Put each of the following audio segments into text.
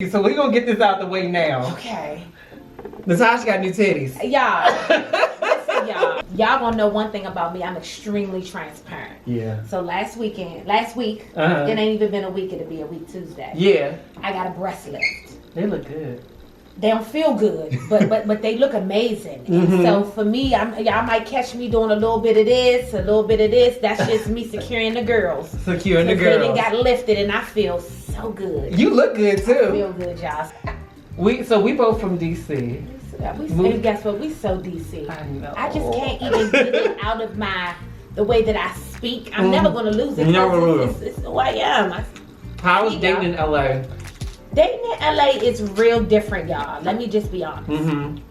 So we're gonna get this out the way now. Okay. Natasha got new titties. Y'all, listen, y'all gonna know one thing about me. I'm extremely transparent. Yeah. So last week, it ain't even been a week. It'll be a week Tuesday. Yeah. I got a breast lift. They look good. They don't feel good, but they look amazing. And so for me, y'all might catch me doing a little bit of this, a little bit of this. That's just me securing the girls. Securing the girls. They done got lifted, and I feel so good. You look good too. I feel good, y'all. We both from DC. And guess what? We so DC. I know. I just can't even get it out of the way that I speak. I'm never gonna lose it. It's who I am. How is dating in LA? Dating in LA is real different, y'all. Let me just be honest.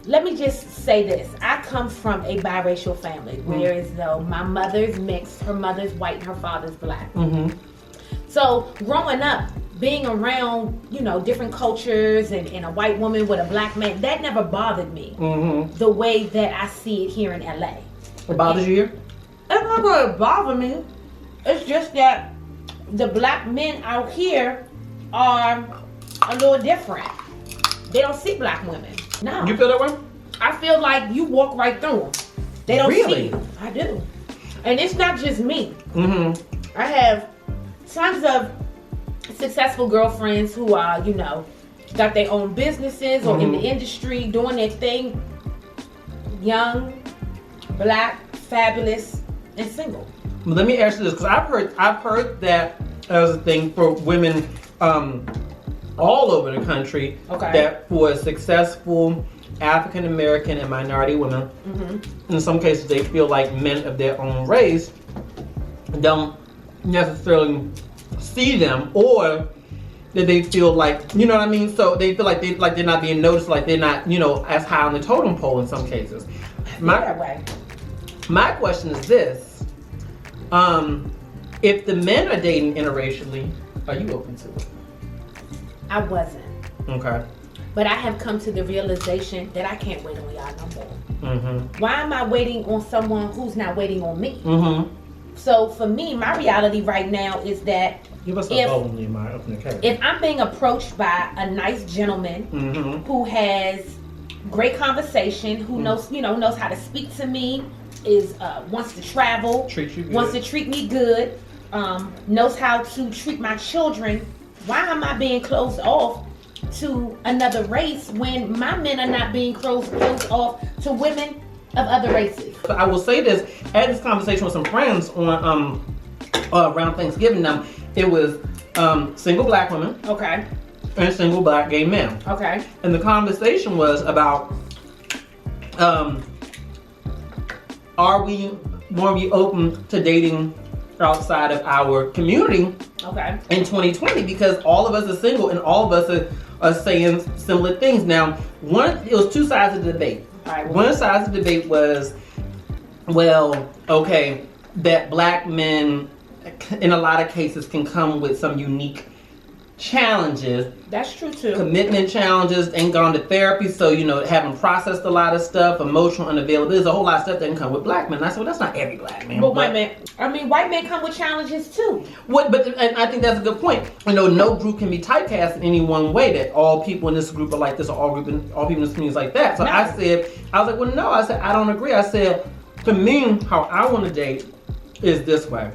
Let me just say this. I come from a biracial family, whereas though my mother's mixed, her mother's white, and her father's black. So growing up, being around, different cultures and a white woman with a black man, that never bothered me the way that I see it here in LA. It bothers you here? It's not going to bother me. It's just that the black men out here are a little different. They don't see black women. No. You feel that way? I feel like you walk right through them. They don't Really? see you. I do. And it's not just me. I have tons of successful girlfriends who are, got their own businesses or in the industry doing their thing. Young, black, fabulous, and single. Well, let me ask you this, because I've heard that as a thing for women all over the country, that for successful African American and minority women, in some cases they feel like men of their own race don't necessarily see them, or that they feel like, you know what I mean? So they feel like they're not being noticed, like they're not, as high on the totem pole in some cases. My question is this: if the men are dating interracially, are you open to it? I wasn't. Okay. But I have come to the realization that I can't wait on y'all no more. Why am I waiting on someone who's not waiting on me? So for me, my reality right now is that give us a bowl in my open case. If I'm being approached by a nice gentleman who has great conversation, who knows how to speak to me, wants to travel, wants to treat me good, knows how to treat my children, why am I being closed off to another race when my men are not being closed off to women of other races? I will say this: I had this conversation with some friends on around Thanksgiving. It was single black women, and single black gay men, and the conversation was about are we open to dating outside of our community in 2020, because all of us are single and all of us are saying similar things. Now, it was two sides of the debate. One side of the debate was, that black men in a lot of cases can come with some unique challenges. That's true too. Commitment challenges, ain't gone to therapy, so haven't processed a lot of stuff, emotional unavailability. There's a whole lot of stuff that can come with black men. I said, well, that's not every black man. But white men come with challenges too. And I think that's a good point. No group can be typecast in any one way, that all people in this group are like this, or all people in this community is like that. So I was like, well, no. I said, I don't agree. I said, to me, how I want to date is this way.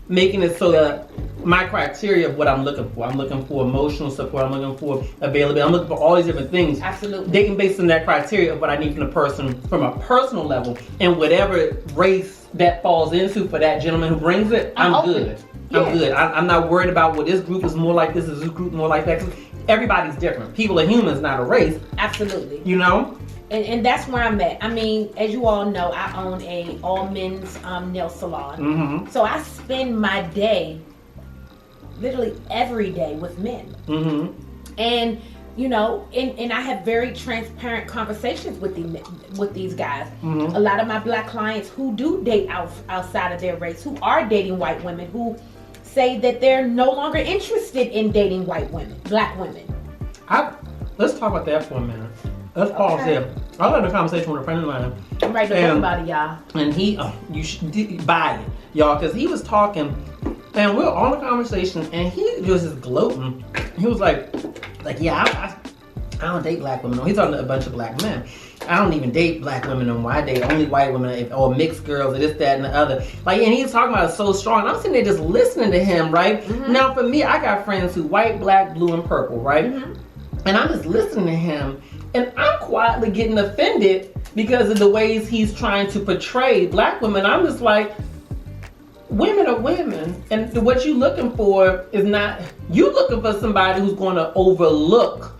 Making it so that my criteria of what I'm looking for. I'm looking for emotional support. I'm looking for availability. I'm looking for all these different things. Absolutely. Dating based on that criteria of what I need from the person from a personal level, and whatever race that falls into for that gentleman who brings it, I'm good. I'm good. I'm not worried about, well, this group is more like this group more like that. 'Cause everybody's different. People are humans, not a race. Absolutely. And that's where I'm at. I mean, as you all know, I own a all men's nail salon. So I spend my day, literally every day, with men. And and I have very transparent conversations with these guys. A lot of my black clients who do date outside of their race, who are dating white women, who say that they're no longer interested in dating black women. Let's talk about that for a minute. Let's pause here. I had a conversation with a friend of mine. I'm ready to talk about it, y'all. And you should buy it, y'all, because he was talking And we were on the conversation, and he was just gloating. He was like, yeah, I don't date black women. He's talking to a bunch of black men. I don't even date black women anymore. I date only white women or mixed girls or this, that, and the other. Like, and he's talking about it so strong. And I'm sitting there just listening to him, right? Mm-hmm. Now, for me, I got friends who white, black, blue, and purple, right? Mm-hmm. And I'm just listening to him, and I'm quietly getting offended because of the ways he's trying to portray black women. I'm just like, women are women, and what you're looking for is not, you looking for somebody who's going to overlook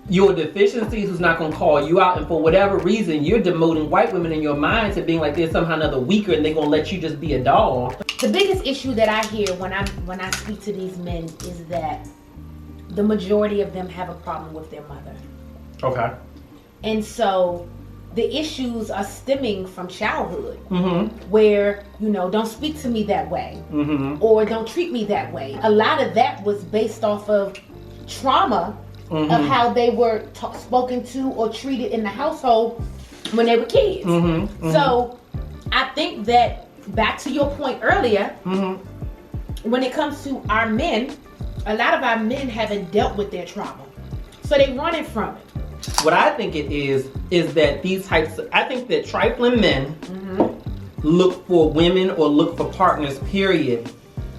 your deficiencies, who's not going to call you out, and for whatever reason, you're demoting white women in your mind to being like they're somehow another weaker, and they're going to let you just be a doll. The biggest issue that I hear when I speak to these men is that the majority of them have a problem with their mother. Okay. And so the issues are stemming from childhood, mm-hmm. where, don't speak to me that way, mm-hmm. or don't treat me that way. A lot of that was based off of trauma, mm-hmm. of how they were spoken to or treated in the household when they were kids. Mm-hmm. Mm-hmm. So I think that, back to your point earlier, mm-hmm. when it comes to our men, a lot of our men haven't dealt with their trauma. So they're running from it. What I think it is that I think that trifling men mm-hmm. look for women or look for partners, period,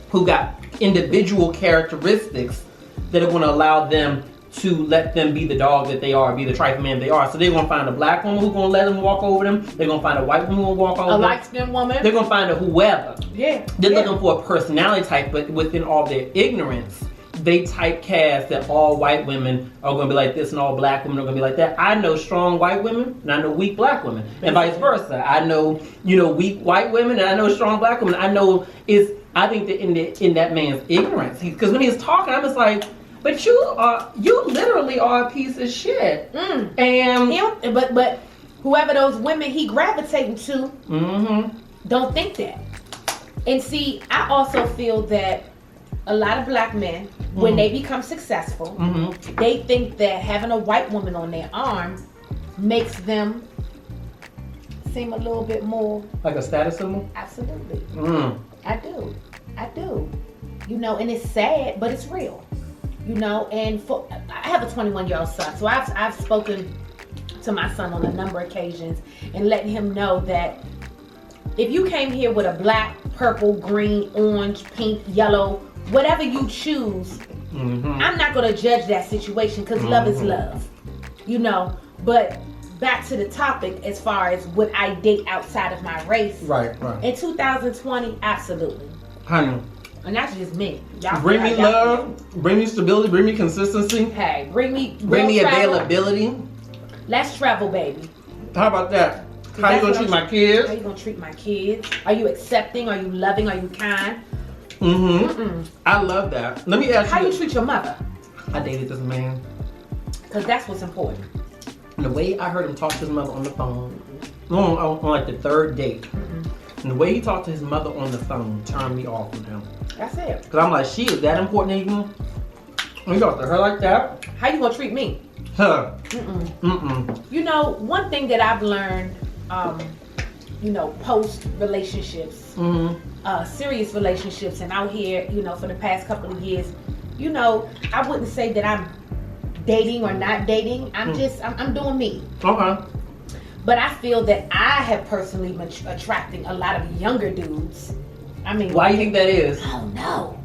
who got individual characteristics that are going to allow them to let them be the dog that they are, be the trifling man they are. So they're going to find a black woman who's going to let them walk over them. They're going to find a white woman who will walk over them. A light-skinned woman. They're going to find a whoever. Yeah. They're looking for a personality type, but within all their ignorance, they typecast that all white women are going to be like this and all black women are going to be like that. I know strong white women and I know weak black women, and vice versa. I know, weak white women and I know strong black women. I think that in that man's ignorance, because when he's talking, I'm just like, but you literally are a piece of shit. Mm. And but whoever those women he gravitating to, mm-hmm. don't think that. And see, I also feel that a lot of black men, mm-hmm. when they become successful, mm-hmm. they think that having a white woman on their arm makes them seem a little bit more like a status symbol. Absolutely. Mm. I do. And it's sad, but it's real. And I have a 21-year-old son, so I've spoken to my son on a number of occasions and letting him know that if you came here with a black, purple, green, orange, pink, yellow, whatever you choose, mm-hmm. I'm not going to judge that situation, because mm-hmm. love is love. But back to the topic, as far as would I date outside of my race? Right. In 2020, absolutely. Honey. And that's just me. Bring me love, bring me stability, bring me consistency. Hey, bring me availability. Let's travel, baby. How about that? How you gonna treat my kids? How you gonna treat my kids? Are you accepting? Are you loving? Are you kind? Mm-hmm. Mm-mm. I love that. Let me ask you. How you treat your mother? I dated this man. Because that's what's important. And the way I heard him talk to his mother on the phone, on like the third date, mm-hmm. and the way he talked to his mother on the phone turned me off with him. That's it. Because I'm like, she is that important to you? When you talk to her like that? How you gonna treat me? Her. One thing that I've learned, post relationships, mm-hmm. Serious relationships, and out here, for the past couple of years, I wouldn't say that I'm dating or not dating. I'm doing me. Okay. But I feel that I have personally been attracting a lot of younger dudes. I mean, why do you think that is? I don't know.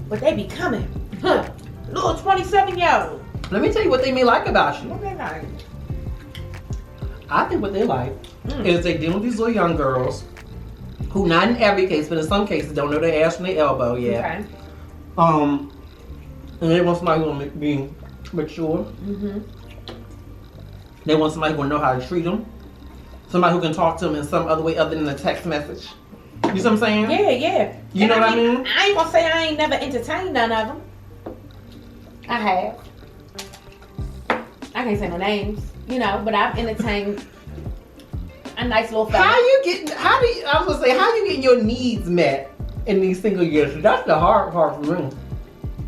But they be coming. Little 27-year-old. Let me tell you what they may like about you. What they like? I think what they like is they deal with these little young girls who, not in every case, but in some cases, don't know their ass from their elbow yet. Okay. And they want somebody who will be mature. Mm-hmm. They want somebody who will know how to treat them. Somebody who can talk to them in some other way other than a text message. You see what I'm saying? Yeah. You know what I mean? I ain't gonna say I ain't never entertained none of them. I have. I can't say no names, but I've entertained a nice little fella. How you getting your needs met in these single years? That's the hard part for me.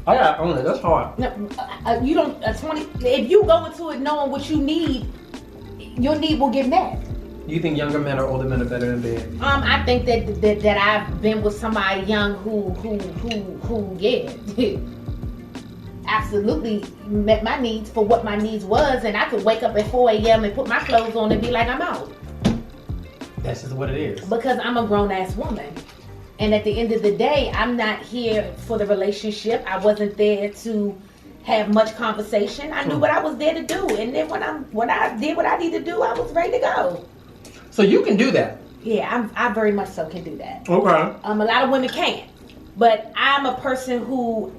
I gotta own it. That's hard. No, you don't. If you go into it knowing what you need, your need will get met. You think younger men or older men are better in bed? I think that I've been with somebody young who absolutely met my needs for what my needs was, and I could wake up at 4 a.m. and put my clothes on and be like, I'm out. That's just what it is. Because I'm a grown-ass woman. And at the end of the day, I'm not here for the relationship. I wasn't there to have much conversation. I knew what I was there to do. And then when I did what I needed to do, I was ready to go. So you can do that? Yeah, I very much so can do that. Okay. A lot of women can't. But I'm a person who,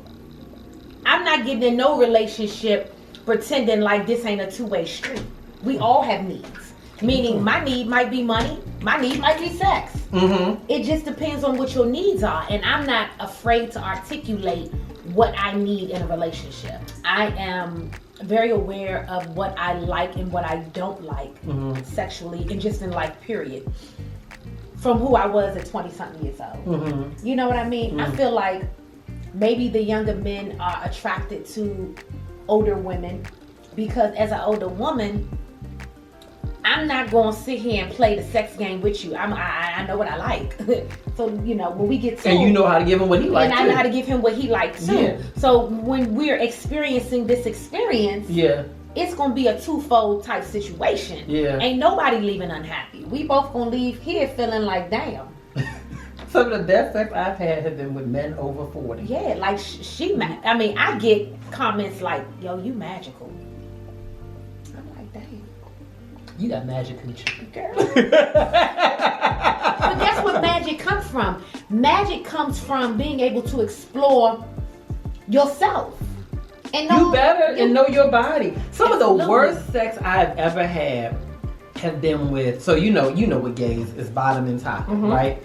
I'm not getting in no relationship pretending like this ain't a two-way street. We all have needs. Meaning my need might be money, my need might be sex. Mm-hmm. It just depends on what your needs are. And I'm not afraid to articulate what I need in a relationship. I am very aware of what I like and what I don't like sexually and just in life, period. From who I was at 20-something years old. Mm-hmm. You know what I mean? I feel like maybe the younger men are attracted to older women because as an older woman, I'm not going to sit here and play the sex game with you. I know what I like. So, you know, when we get to... And you know how to give him what he likes, and I know how to give him what he likes, too. Yeah. So, when we're experiencing this experience, it's going to be a twofold type situation. Yeah. Ain't nobody leaving unhappy. We both going to leave here feeling like, damn. Some of the best sex I've had have been with men over 40. Yeah, like I mean, I get comments like, yo, you magical. I'm like, damn. You got magic coochie. Girl. But that's what magic comes from. Magic comes from being able to explore yourself. And you know your body. Some of the worst sex I've ever had have been with, so you know what gays is bottom and top, right?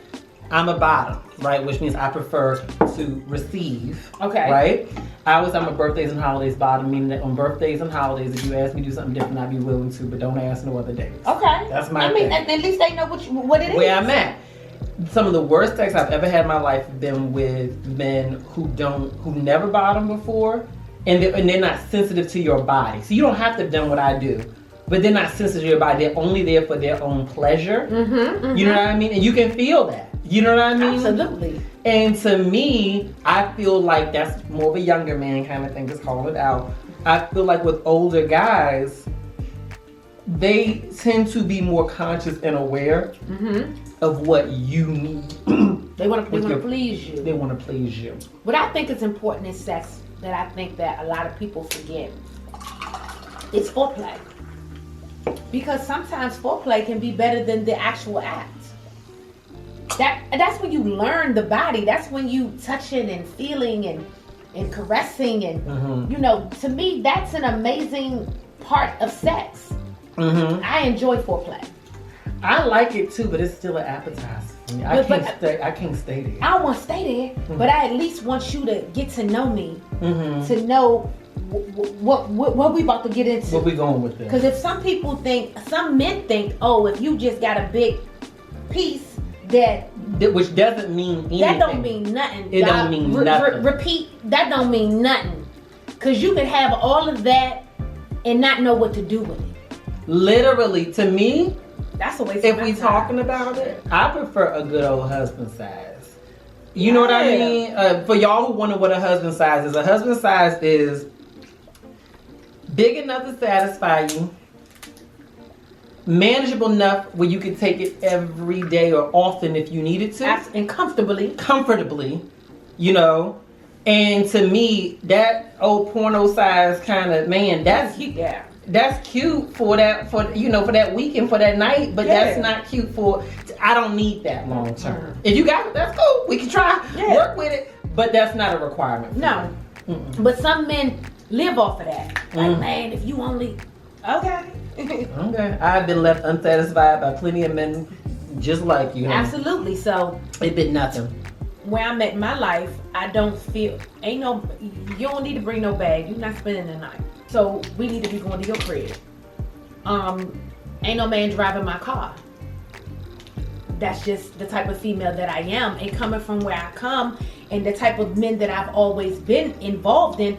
I'm a bottom, right? Which means I prefer to receive. Okay. Right? I'm a birthdays and holidays bottom, meaning that on birthdays and holidays, if you ask me to do something different, I'd be willing to, but don't ask no other days. Okay. That's my thing. At least they know what it is. Where I'm at. Some of the worst sex I've ever had in my life have been with men who never bottomed before, and they're not sensitive to your body. So you don't have to have done what I do. But they're not sensitive to your body. They're only there for their own pleasure. You know what I mean? And you can feel that. You know what I mean? Absolutely. And to me, I feel like that's more of a younger man kind of thing, just calling it out. I feel like with older guys, they tend to be more conscious and aware of what you need. They want to please you. They want to please you. What I think is important in sex that I think that a lot of people forget is foreplay. Because sometimes foreplay can be better than the actual act. That's when you learn the body. That's when you touching and feeling and caressing and you know, to me that's an amazing part of sex. I enjoy foreplay. I like it too, but it's still an appetizer for me. I can't stay there. I don't want to stay there, but I at least want you to get to know me, to know what we about to get into. What we going with this? Because if some men think, oh, if you just got a big piece which doesn't mean anything. That don't mean nothing. It don't mean nothing. Repeat, that don't mean nothing. Because you can have all of that and not know what to do with it. Literally, to me, that's a waste of my time. If we talking about it, I prefer a good old husband size. You know what I mean? For y'all who wonder what a husband size is big enough to satisfy you, manageable enough where you can take it every day or often if you needed to. And comfortably, you know. And to me, that old porno size kind of man, that's cute for that weekend, for that night, but that's not cute I don't need that long term. If you got it, that's cool. We can try, work with it, but that's not a requirement. No. But some men live off of that. Like, man, if you only, okay. Okay. I've been left unsatisfied by plenty of men just like you. Absolutely. So it been nothing. Where I'm at in my life, I don't feel you don't need to bring no bag. You're not spending the night. So we need to be going to your crib. Ain't no man driving my car. That's just the type of female that I am. And coming from where I come and the type of men that I've always been involved in,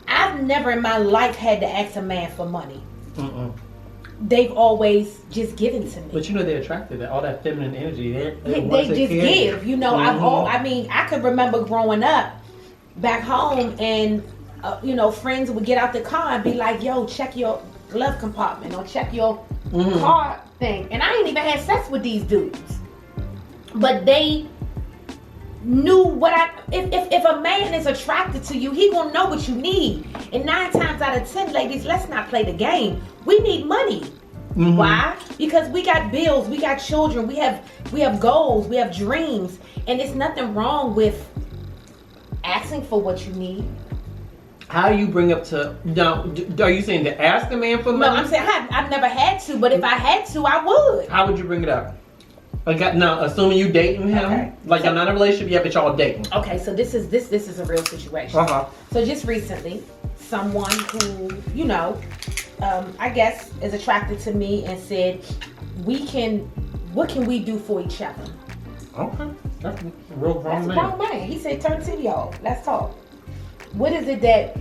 I've never in my life had to ask a man for money. they've always just given to me. But you know they're attracted to all that feminine energy. They just give. You know, I could remember growing up back home, and you know, friends would get out the car and be like, "Yo, check your glove compartment or check your car thing." And I ain't even had sex with these dudes, but they knew what if a man is attracted to you, he gonna know what you need. And 9 times out of 10, ladies, let's not play the game. We need money. Why? Because we got bills, we got children, we have goals, we have dreams, and there's nothing wrong with asking for what you need. How do you bring up to now? Are you saying to ask a man for money? No, I'm saying I've never had to, but if I had to, I would. How would you bring it up? Now, assuming you dating him, like you're not in a relationship yet, but y'all dating. Okay, so this is a real situation. So just recently, someone who, you know, I guess is attracted to me and said, what can we do for each other? Okay, that's a real grown man. That's a grown man. He said, turn to y'all, let's talk. What is it that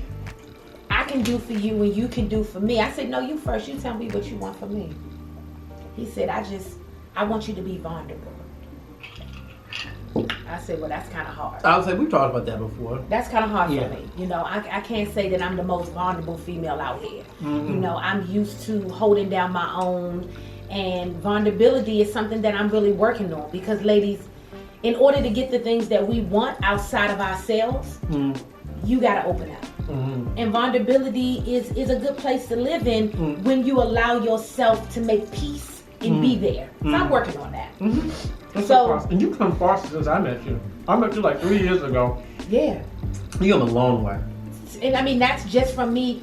I can do for you and you can do for me? I said, no, you first. You tell me what you want from me. He said, I want you to be vulnerable. I said, well, that's kind of hard. I would say we've talked about that before. That's kind of hard for me. You know, I can't say that I'm the most vulnerable female out here. You know, I'm used to holding down my own, and vulnerability is something that I'm really working on, because ladies, in order to get the things that we want outside of ourselves, you got to open up. And vulnerability is a good place to live in when you allow yourself to make peace and be there. So I'm working on that. And you come far since I met you. I met you like 3 years ago. Yeah. You come a long way. And I mean, that's just from me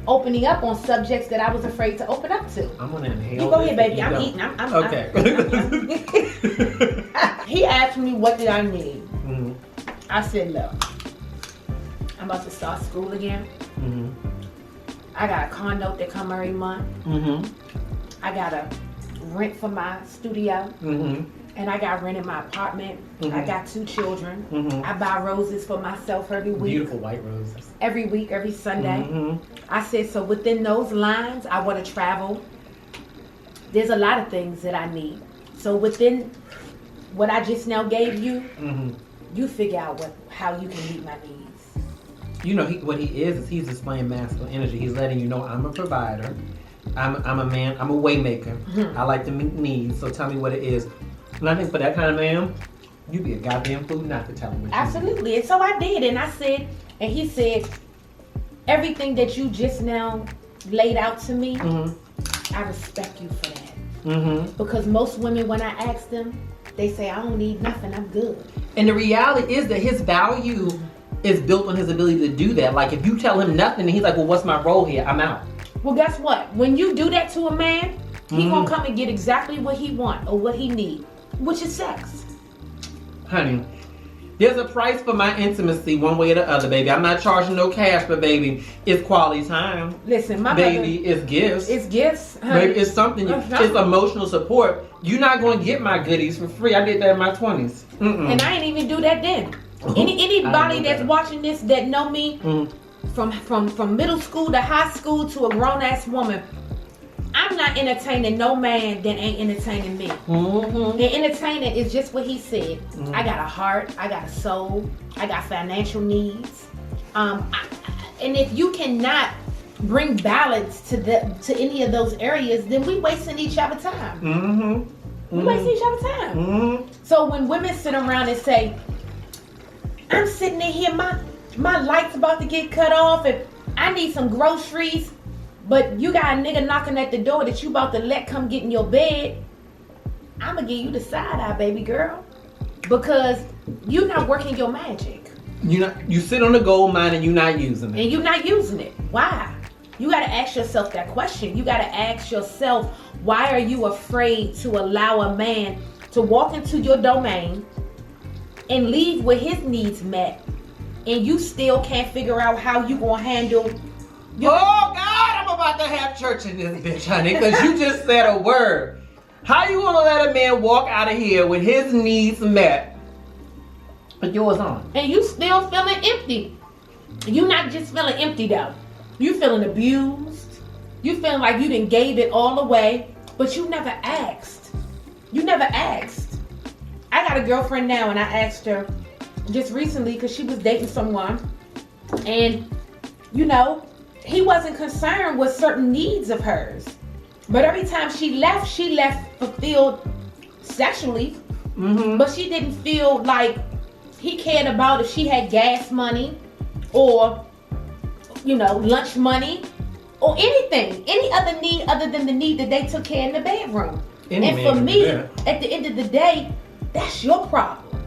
opening up on subjects that I was afraid to open up to. I'm gonna inhale. You go ahead, baby. I'm eating. Okay. He asked me what did I need. I said, look, I'm about to start school again. I got a car note that come every month. I got a rent for my studio. And I got rent in my apartment. I got 2 children. I buy roses for myself every week. Beautiful white roses. Every week, every Sunday. I said, so within those lines, I want to travel. There's a lot of things that I need. So within what I just now gave you, you figure out how you can meet my needs. You know, what he is he's displaying masculine energy. He's letting you know I'm a provider. I'm a man. I'm a way maker. I like to meet needs. So tell me what it is. And I think for that kind of man, you'd be a goddamn fool not to tell him what you Absolutely. need. And so I did. And I said, and he said, everything that you just now laid out to me, I respect you for that. Because most women, when I ask them, they say, I don't need nothing. I'm good. And the reality is that his value is built on his ability to do that. Like if you tell him nothing, and he's like, well, what's my role here? I'm out. Well, guess what? When you do that to a man, he gonna come and get exactly what he want or what he need, which is sex. Honey, there's a price for my intimacy one way or the other, baby. I'm not charging no cash, but baby, it's quality time. Listen, my baby, brother, it's gifts. It's gifts, honey. Baby, it's something. It's emotional support. You're not going to get my goodies for free. I did that in my 20s. And I ain't even do that then. Anybody that's watching this that know me from middle school to high school to a grown ass woman, I'm not entertaining no man that ain't entertaining me. And entertaining is just what he said. I got a heart, I got a soul, I got financial needs. And if you cannot bring balance to any of those areas, then we wasting each other time. We wasting each other time. So when women sit around and say, I'm sitting in here, my light's about to get cut off and I need some groceries, but you got a nigga knocking at the door that you about to let come get in your bed, I'm gonna give you the side eye, baby girl, because you're not working your magic. You sit on the gold mine and you're not using it. And you're not using it. Why? You gotta ask yourself that question. You gotta ask yourself, why are you afraid to allow a man to walk into your domain and leave with his needs met, and you still can't figure out how you gonna handle Oh God, I'm about to have church in this bitch, honey, because you just said a word. How you gonna let a man walk out of here with his needs met, but yours on? And you still feeling empty. You not just feeling empty though. You feeling abused. You feeling like you done gave it all away, but you never asked. You never asked. I got a girlfriend now, and I asked her just recently because she was dating someone, and you know, he wasn't concerned with certain needs of hers. But every time she left fulfilled sexually, but she didn't feel like he cared about if she had gas money or, you know, lunch money or anything, any other need other than the need that they took care in the bedroom. And for me, at the end of the day, that's your problem.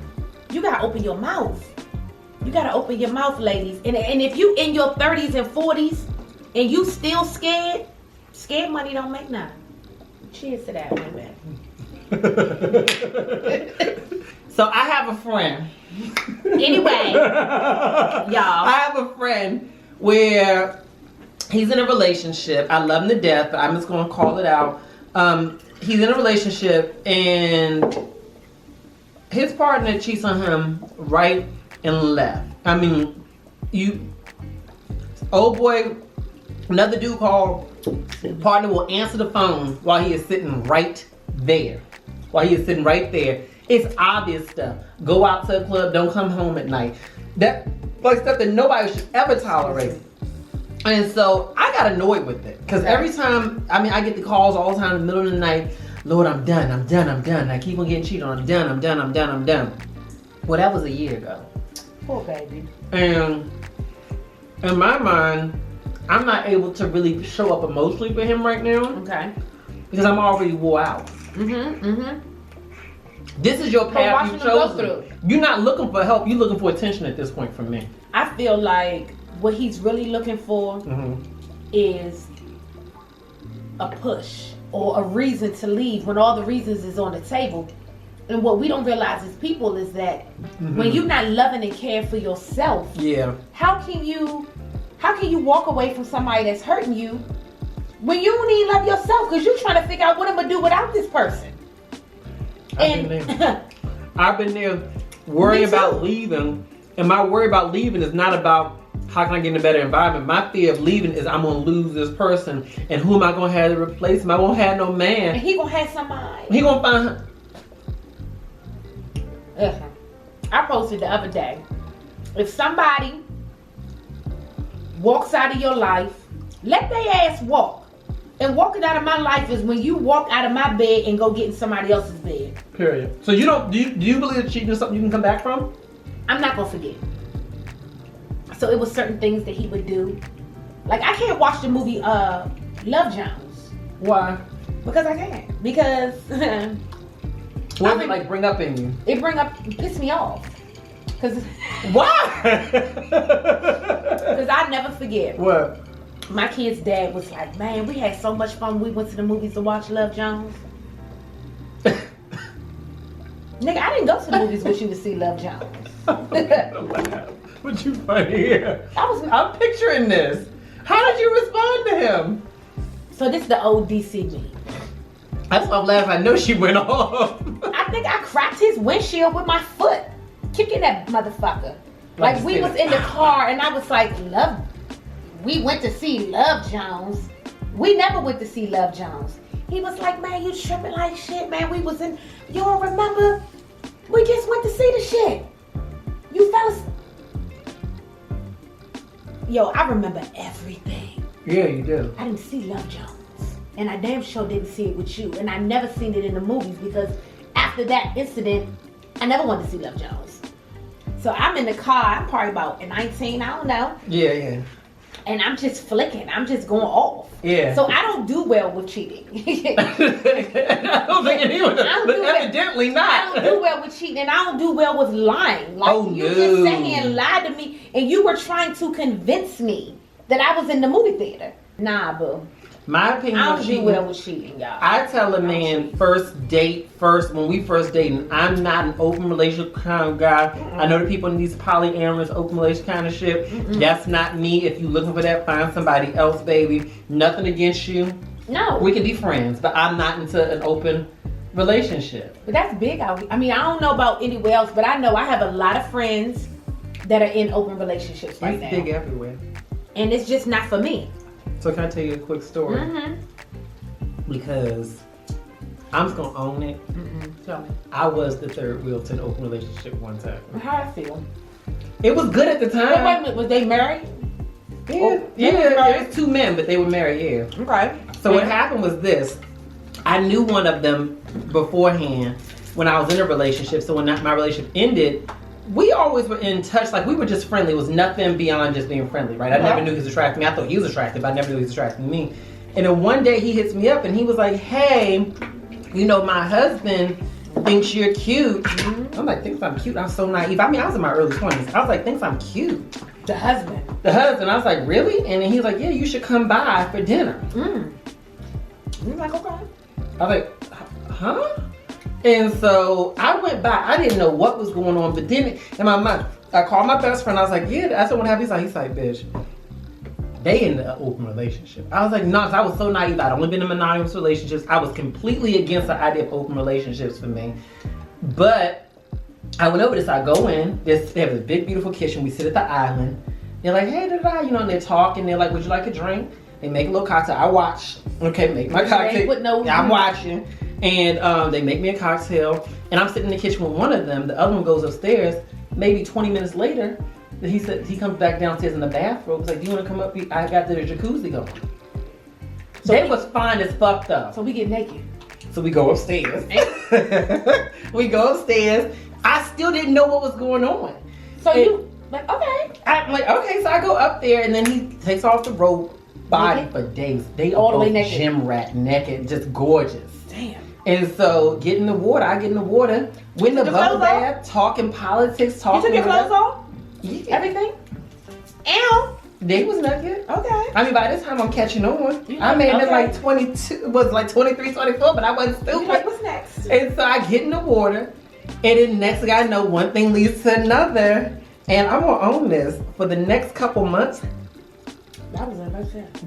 You gotta open your mouth. You gotta open your mouth, ladies. And if you in your 30s and 40s and you still scared money don't make none. Cheers to that, women. So I have a friend. Anyway, y'all. I have a friend where he's in a relationship. I love him to death, but I'm just going to call it out. He's in a relationship and his partner cheats on him right and left. I mean, old boy, another dude called, partner will answer the phone while he is sitting right there. It's obvious stuff. Go out to a club, don't come home at night. That like stuff that nobody should ever tolerate. And so I got annoyed with it. Because every time, I get the calls all the time in the middle of the night. Lord, I'm done. I keep on getting cheated on. I'm done. Well, that was a year ago. Poor baby. And in my mind, I'm not able to really show up emotionally for him right now. Okay. Because I'm already wore out. This is your path you've chosen. You're not looking for help. You're looking for attention at this point from me. I feel like what he's really looking for is a push or a reason to leave when all the reasons is on the table. And what we don't realize as people is that when you're not loving and caring for yourself, how can you walk away from somebody that's hurting you when you don't even love yourself? Because you're trying to figure out what I'm going to do without this person. I've been there worrying about leaving. And my worry about leaving is not about how can I get in a better environment. My fear of leaving is I'm going to lose this person. And who am I going to have to replace him? I won't have no man. And he going to have somebody. He going to find her. I posted the other day. If somebody walks out of your life, let their ass walk. And walking out of my life is when you walk out of my bed and go get in somebody else's bed. Period. So do you believe that cheating is something you can come back from? I'm not gonna forget. So it was certain things that he would do. Like I can't watch the movie Love Jones. Why? Because I can't. Because what does it like bring up in you? It piss me off. Cause why? Because I never forget. What? My kid's dad was like, man, we had so much fun. We went to the movies to watch Love Jones. Nigga, I didn't go to the movies with you to see Love Jones. What you funny here? I'm picturing this. How did you respond to him? So this is the old DC me. That's why I'm laughing. I know she went off. I think I cracked his windshield with my foot, kicking that motherfucker. Like we was in the car and I was like, we went to see Love Jones. We never went to see Love Jones. He was like, man, you tripping like shit, man. You don't remember? We just went to see the shit. You fellas. Yo, I remember everything. Yeah, you do. I didn't see Love Jones. And I damn sure didn't see it with you. And I never seen it in the movies because after that incident, I never wanted to see Love Jones. So I'm in the car. I'm probably about 19, I don't know. Yeah. And I'm just flicking. I'm just going off. Yeah. So I don't do well with cheating. I don't think anyone does. But evidently not. I don't do well with cheating. And I don't do well with lying. Like you just sat here and lied to me. And you were trying to convince me that I was in the movie theater. Nah, boo. My opinion I don't do well with cheating, y'all. I tell a man when we first dating, I'm not an open relationship kind of guy. I know the people in these polyamorous open relationship kind of shit. That's not me. If you're looking for that, find somebody else, baby. Nothing against you. No. We can be friends, but I'm not into an open relationship. But that's big out here. I mean, I don't know about anywhere else, but I know I have a lot of friends that are in open relationships right now. It's big everywhere. And it's just not for me. So So can I tell you a quick story? Because I'm just gonna own it. Tell me. I was the third wheel to an open relationship one time. How'd I feel? It was good at the time. Wait a minute, was they married? Yeah, it was 2 men, but they were married, yeah. Okay. So what happened was this. I knew one of them beforehand when I was in a relationship. So when my relationship ended, we always were in touch. Like, we were just friendly. It was nothing beyond just being friendly, right? I never knew he was attracted to me. I thought he was attractive, but I never knew he was attracted to me. And then one day he hits me up and he was like, hey, you know, my husband thinks you're cute. I'm like, thinks I'm cute? I'm so naive. I mean, I was in my early 20s. I was like, thinks I'm cute. The husband. I was like, really? And then he was like, yeah, you should come by for dinner. You're like, okay. I was like, huh? And so I went by. I didn't know what was going on, but then in my mind, I called my best friend. I was like, yeah, that's what happened. He's like, bitch, they in an open relationship. I was like, no, because I was so naive. I'd only been in monogamous relationships. I was completely against the idea of open relationships for me. But I went over this. I go in. They have a big, beautiful kitchen. We sit at the island. They're like, hey, you know, and they're talking. They're like, would you like a drink? They make a little cocktail. I watch. Okay, make my cocktail. I'm watching. And they make me a cocktail. And I'm sitting in the kitchen with one of them. The other one goes upstairs. Maybe 20 minutes later, he said he comes back downstairs in the bathroom. He's like, do you want to come up? I got the jacuzzi going. So they was fine as fucked up. So we get naked. So we go upstairs. We go upstairs. I still didn't know what was going on. So you like, okay. I'm like, okay. So I go up there and then he takes off the robe. Body for days. They all the way naked. Gym rat naked, just gorgeous. Damn. And so get in the water. I get in the water. Win the bubble bath, talking politics, talking. You took your clothes off? Yeah. Everything? Ow. They was naked. Okay. I mean, by this time I'm catching on. I made it like 22, was like 23, 24, but I wasn't stupid. Like, what's next? And so I get in the water, and then next thing I know, one thing leads to another. And I'm gonna own this for the next couple months.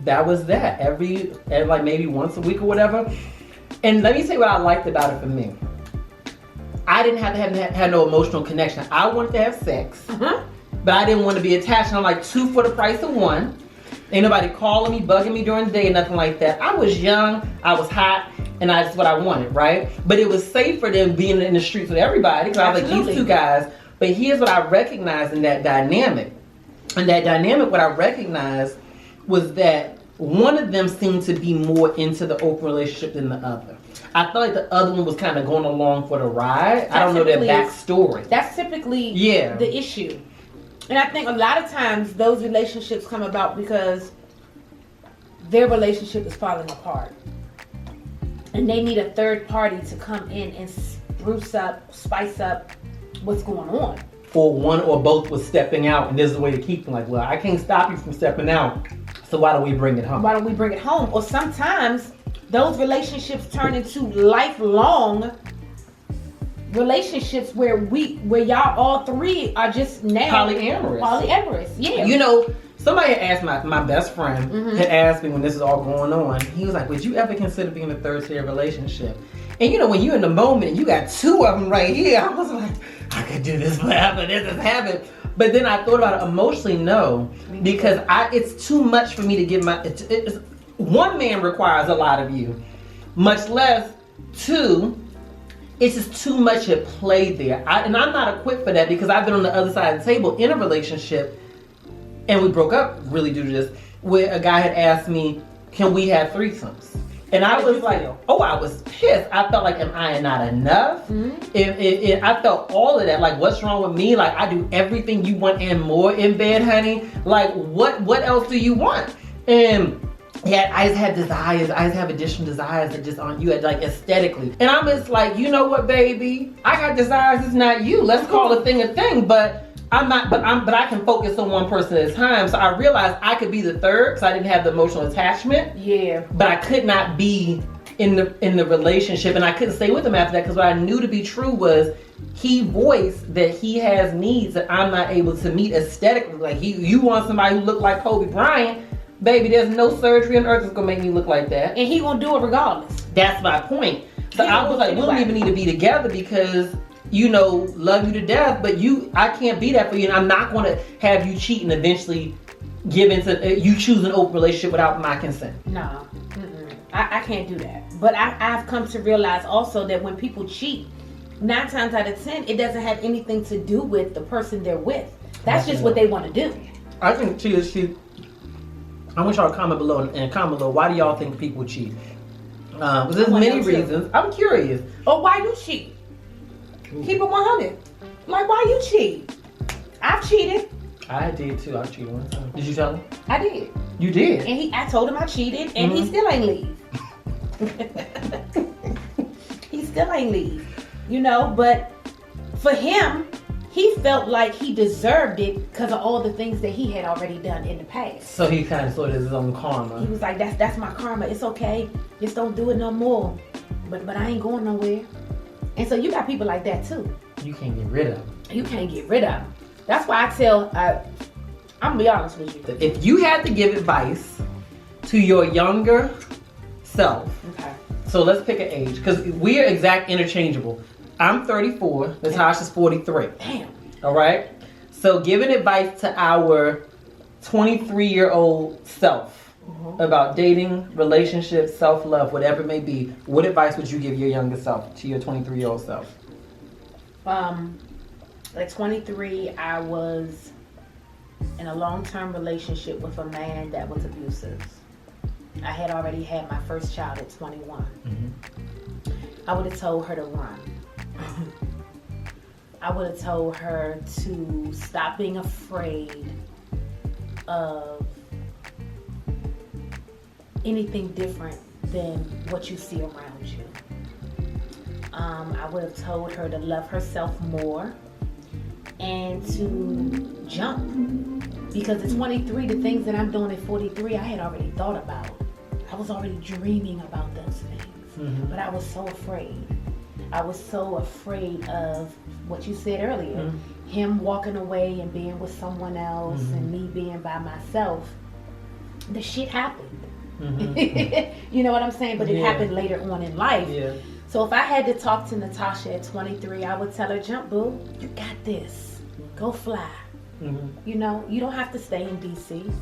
That was that. Every like maybe once a week or whatever. And let me tell you what I liked about it for me. I didn't have to have no emotional connection. I wanted to have sex, but I didn't want to be attached. And I'm like 2 for the price of 1. Ain't nobody calling me, bugging me during the day, nothing like that. I was young, I was hot, and that's what I wanted, right? But it was safer than being in the streets with everybody because I was like, these 2 guys. But here's what I recognized in that dynamic. And that dynamic, what I recognized was that one of them seemed to be more into the open relationship than the other. I felt like the other one was kind of going along for the ride. I don't know their backstory. That's typically the issue. And I think a lot of times those relationships come about because their relationship is falling apart. And they need a third party to come in and spruce up, spice up what's going on. Or one or both was stepping out, and this is the way to keep them. Like, well, I can't stop you from stepping out, so why don't we bring it home? Why don't we bring it home? Or sometimes those relationships turn into lifelong relationships where y'all all 3 are just now polyamorous. Yeah. You know, somebody had asked my best friend had asked me when this is all going on. He was like, "Would you ever consider being a third-tier relationship?" And you know, when you're in the moment, you got 2 of them right here. I was like, I could do this forever. This is heaven. But then I thought about it emotionally. No, because it's too much for me to give my. One man requires a lot of you, much less 2. It's just too much at play there. And I'm not equipped for that because I've been on the other side of the table in a relationship, and we broke up really due to this, where a guy had asked me, "Can we have threesomes?" And I was like, I was pissed. I felt like, am I not enough? I felt all of that. Like, what's wrong with me? Like, I do everything you want and more in bed, honey. Like, what else do you want? And yeah, I just had desires. I just have additional desires that just aren't you, like aesthetically. And I'm just like, you know what, baby? I got desires. It's not you. Let's call a thing. But I'm not. But I can focus on one person at a time. So I realized I could be the third because I didn't have the emotional attachment. Yeah. But I could not be in the relationship, and I couldn't stay with him after that because what I knew to be true was he voiced that he has needs that I'm not able to meet aesthetically. Like you want somebody who look like Kobe Bryant. Baby, there's no surgery on earth that's gonna make me look like that. And he gonna do it regardless. That's my point. So I was like, we don't even need to be together because, you know, love you to death, but I can't be that for you. And I'm not gonna have you cheat and eventually give into you choose an open relationship without my consent. No, I can't do that. But I've come to realize also that when people cheat, 9 times out of 10, it doesn't have anything to do with the person they're with. That's just what they want to do. I think she. I want y'all to comment below and comment below. Why do y'all think people cheat? There's many reasons. I'm curious. Oh, why you cheat? Keep it 100. Like, why you cheat? I've cheated. I did too. I cheated one time. Did you tell him? I did. You did? And I told him I cheated, and he still ain't leave. He still ain't leave. You know, but for him, he felt like he deserved it because of all the things that he had already done in the past. So he kind of thought it was his own karma. He was like, that's my karma. It's okay. Just don't do it no more. But I ain't going nowhere. And so you got people like that too. You can't get rid of them. You can't get rid of them. That's why I tell, I'm going to be honest with you. If you had to give advice to your younger self, okay. So let's pick an age, because we are exact interchangeable. I'm 34, Natasha's 43. Damn. All right? So giving advice to our 23-year-old self about dating, relationships, self-love, whatever it may be, what advice would you give your younger self, to your 23-year-old self? At 23, I was in a long-term relationship with a man that was abusive. I had already had my first child at 21. I would have told her to run. I would have told her to stop being afraid of anything different than what you see around you. I would have told her to love herself more and to jump. Because at 23, the things that I'm doing at 43, I had already thought about. I was already dreaming about those things. But I was so afraid. I was so afraid of what you said earlier. Him walking away and being with someone else and me being by myself. The shit happened. You know what I'm saying? But it happened later on in life. Yeah. So if I had to talk to Natasha at 23, I would tell her, jump, boo. You got this. Go fly. You know, you don't have to stay in DC.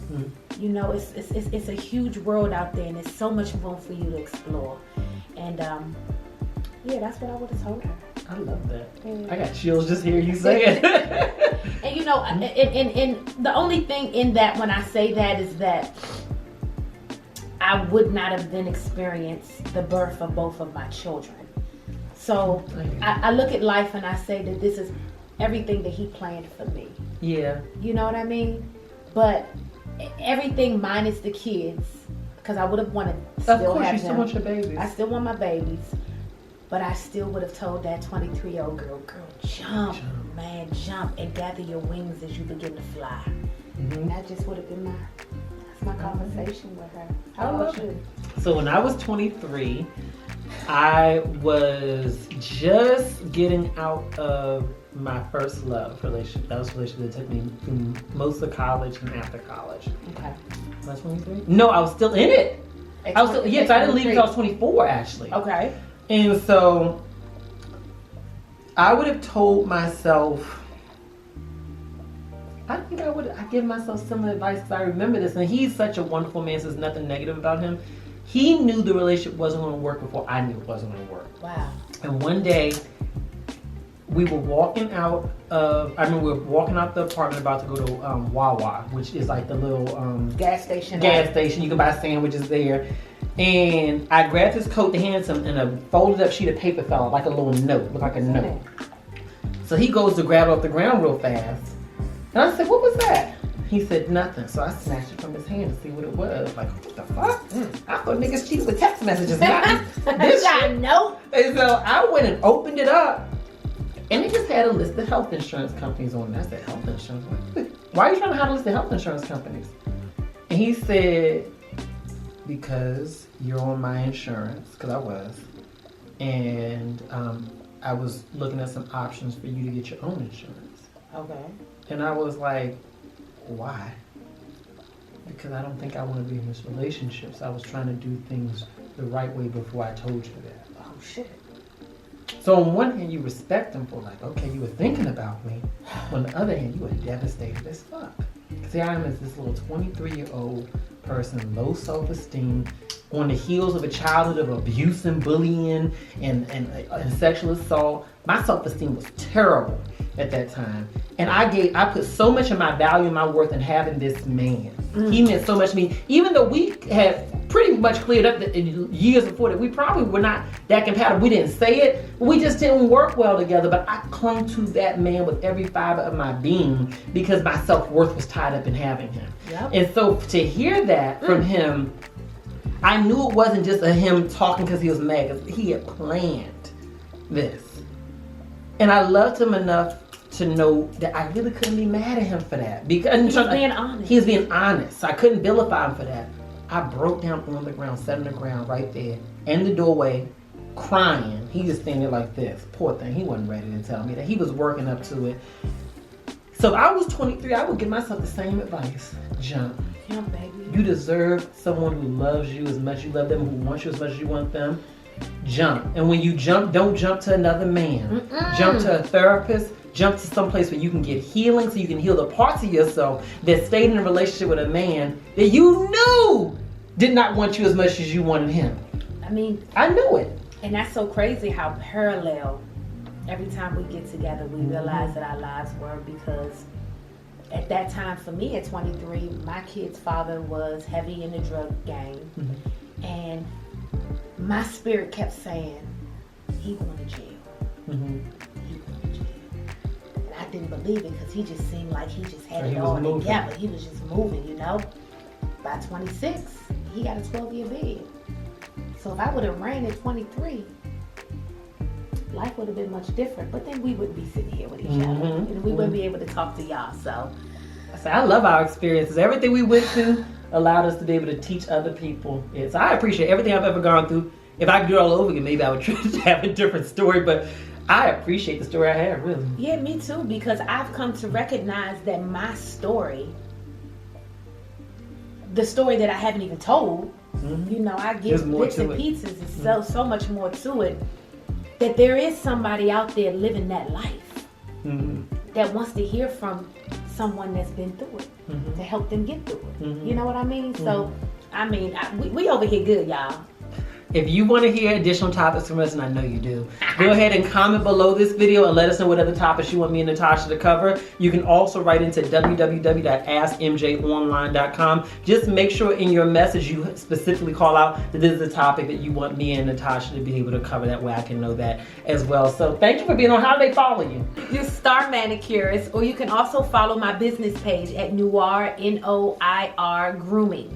You know, it's a huge world out there, and there's so much room for you to explore. And yeah, that's what I would have told her. I love that. I got chills just hearing you say it. And you know, and the only thing in that when I say that is that I would not have then experienced the birth of both of my children. So I look at life and I say that this is everything that he planned for me. Yeah. You know what I mean? But everything minus the kids, because I would have wanted to still have them. Of course, you still want your babies. I still want my babies. But I still would have told that 23-year-old girl, jump, man, jump and gather your wings as you begin to fly. And that just would have been my conversation with her. How about you? So when I was 23, I was just getting out of my first love relationship. That was a relationship that took me through most of college and after college. Okay. Was I 23? No, I was still in it. I was still, yes, I didn't leave until I was 24 actually. Okay. And so I would have told myself, I think I'd give myself similar advice because I remember this, and he's such a wonderful man, so there's nothing negative about him. He knew the relationship wasn't going to work before I knew it wasn't going to work. Wow. And one day, we were walking out of, we were walking out the apartment about to go to Wawa, which is like the little gas station. You can buy sandwiches there. And I grabbed his coat to hand him, and a folded up sheet of paper fell out, like a little note, looked like a note. So he goes to grab it off the ground real fast. And I said, what was that? He said, nothing. So I snatched it from his hand to see what it was. Like, what the fuck? I thought niggas cheated with text messages. Not this shit. Nope. And so I went and opened it up, and it just had a list of health insurance companies on it. I said, health insurance? Why are you trying to hide a list of health insurance companies? And he said, because you're on my insurance, because I was, and I was looking at some options for you to get your own insurance. Okay. And I was like, why? Because I don't think I want to be in this relationship. So I was trying to do things the right way before I told you that. Oh, shit. So on one hand, you respect him for like, okay, you were thinking about me. On the other hand, you were devastated as fuck. Because See, I'm as this little 23-year-old person, low self-esteem, on the heels of a childhood of abuse and bullying and sexual assault. My self-esteem was terrible at that time. And I put so much of my value and my worth in having this man. He meant so much to me. Even though we had pretty much cleared up the years before that, we probably were not that compatible. We didn't say it, but we just didn't work well together. But I clung to that man with every fiber of my being because my self-worth was tied up in having him. Yep. And so to hear that from him, I knew it wasn't just him talking because he was mad, because he had planned this. And I loved him enough to know that I really couldn't be mad at him for that. Because he was being honest. He was being honest. So I couldn't vilify him for that. I broke down on the ground, sat on the ground right there, in the doorway, crying. He just standing there like this. Poor thing. He wasn't ready to tell me that. He was working up to it. So if I was 23, I would give myself the same advice. Jump. Yeah, baby. You deserve someone who loves you as much as you love them, who wants you as much as you want them. Jump. And when you jump, don't jump to another man. Jump to a therapist. Jump to some place where you can get healing, so you can heal the parts of yourself that stayed in a relationship with a man that you knew did not want you as much as you wanted him. I mean, I knew it. And that's so crazy how parallel every time we get together, we realize that our lives were, because at that time for me at 23, my kid's father was heavy in the drug game. And my spirit kept saying, he going to jail. He going to jail. And I didn't believe it because he just seemed like he just had it all together. He was just moving, you know. By 26, he got a 12-year bid. So if I would have ran at 23, life would have been much different. But then we wouldn't be sitting here with each other. And we wouldn't be able to talk to y'all. So I love our experiences. Everything we went through allowed us to be able to teach other people. So I appreciate everything I've ever gone through. If I could do it all over again, maybe I would try to have a different story. But I appreciate the story I have, really. Yeah, me too. Because I've come to recognize that my story, the story that I haven't even told, you know, I give bits and pieces. It's so much more to it. That there is somebody out there living that life that wants to hear from someone that's been through it to help them get through it. You know what I mean? So, I mean, we over here good, y'all. If you want to hear additional topics from us, and I know you do, go ahead and comment below this video and let us know what other topics you want me and Natasha to cover. You can also write into www.askmjonline.com. Just make sure in your message you specifically call out that this is a topic that you want me and Natasha to be able to cover. That way I can know that as well. So thank you for being on. How do they follow you? You Star Manicurist, or you can also follow my business page at Noir, Noir Grooming.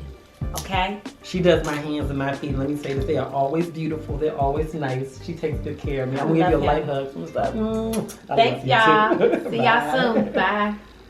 Okay? She does my hands and my feet. Let me say that they are always beautiful. They're always nice. She takes good care of me. I'm going to give you a light hug. Thanks, y'all. See y'all soon. Bye.